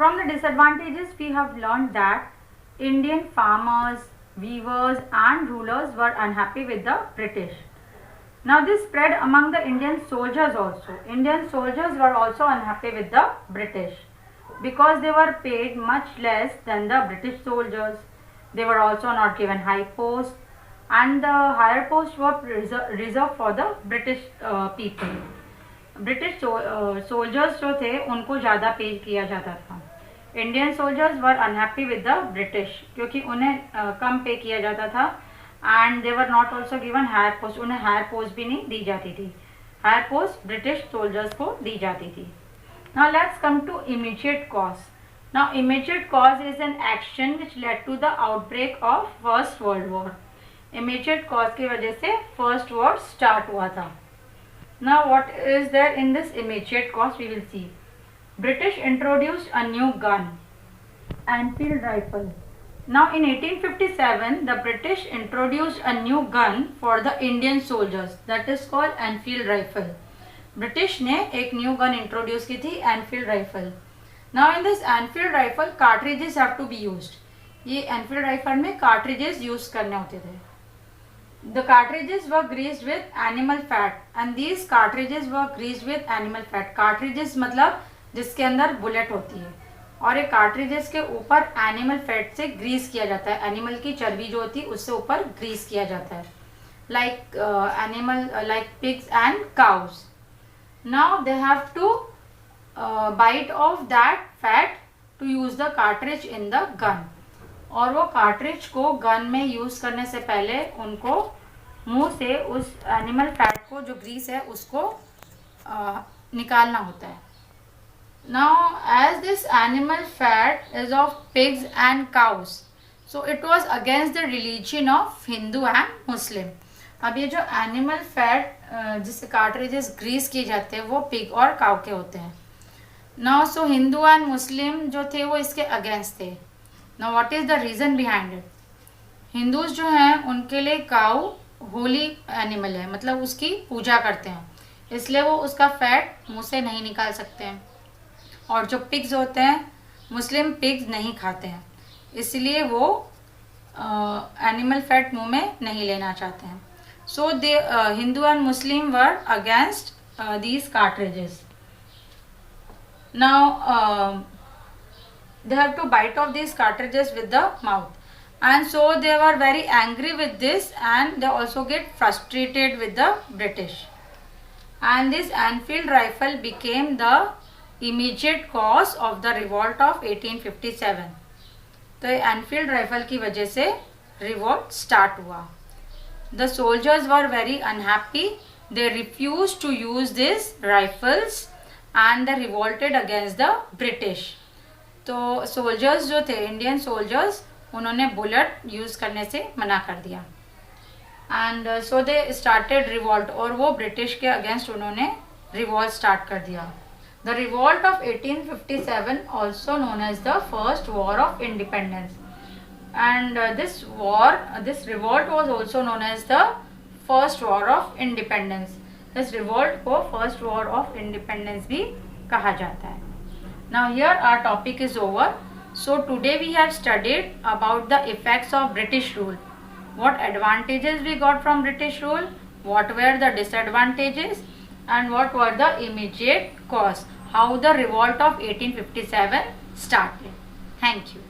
From the disadvantages, we have learned that Indian farmers, weavers and rulers were unhappy with the British. Now this spread among the Indian soldiers also. Indian soldiers were also unhappy with the British because they were paid much less than the British soldiers. They were also not given high posts, and the higher posts were reserved for the British people. British soldiers जो थे उनको ज़्यादा pay किया जाता था. Indian soldiers were unhappy with the British क्योंकि उन्हें कम पे किया जाता था and they were not also given higher post. उन्हें हायर पोस्ट भी नहीं दी जाती थी. हायर पोस्ट ब्रिटिश सोल्जर्स को दी जाती थी. Now let's come to immediate cause. Now immediate cause is an action which led to the outbreak of first world war. Immediate cause की वजह से फर्स्ट वॉर स्टार्ट हुआ था. Now what is there in this immediate cause? We will see. British introduced a new gun, Enfield rifle. Now in 1857 the British introduced a new gun for the Indian soldiers, that is called Enfield rifle. British ने एक new gun introduce की थी, Enfield rifle. Now in this Enfield rifle cartridges have to be used. ये Enfield rifle में cartridges use करने होते थे. The cartridges were greased with animal fat and these cartridges were greased with animal fat. Cartridges मतलब जिसके अंदर bullet होती है और ये cartridges के ऊपर animal fat से grease किया जाता है. एनिमल की चर्बी जो होती है उससे ऊपर grease किया जाता है. Like pigs and cows. Now they have to bite off that fat to use the cartridge in the gun. और वो कार्ट्रिज को गन में यूज़ करने से पहले उनको मुंह से उस एनिमल फैट को जो ग्रीस है उसको निकालना होता है. Now as this animal fat is of pigs and cows so it was against the religion of Hindu and Muslim. अब ये जो एनिमल फैट जिससे कार्ट्रिजेस ग्रीस किए जाते हैं वो पिग और काउ के होते हैं. नाउ सो हिंदू एंड मुस्लिम जो थे वो इसके अगेंस्ट थे. Now what is the reason behind it? Hindus जो हैं उनके लिए काऊ होली एनिमल है, मतलब उसकी पूजा करते हैं, इसलिए वो उसका फैट मुंह से नहीं निकाल सकते हैं. और जो पिग्स होते हैं मुस्लिम पिग्स नहीं खाते हैं, इसलिए वो एनिमल फैट मुंह में नहीं लेना चाहते हैं. So they Hindu and Muslim were against these cartridges. Now they have to bite off these cartridges with the mouth, and so they were very angry with this and they also get frustrated with the British, and this Enfield rifle became the immediate cause of the revolt of 1857. तो Enfield rifle की वजह से revolt start हुआ. The soldiers were very unhappy. They refused to use these rifles and they revolted against the British. तो soldiers जो थे Indian soldiers उन्होंने bullet use करने से मना कर दिया and so they started revolt और वो ब्रिटिश के अगेंस्ट उन्होंने रिवॉल्ट स्टार्ट कर दिया. The revolt of 1857 also known as the first war of independence and this revolt was also known as the first war of independence. इस revolt को first war of independence भी कहा जाता है. Now here our topic is over. So today we have studied about the effects of British rule. What advantages we got from British rule, what were the disadvantages and what were the immediate cause. How the revolt of 1857 started. Thank you.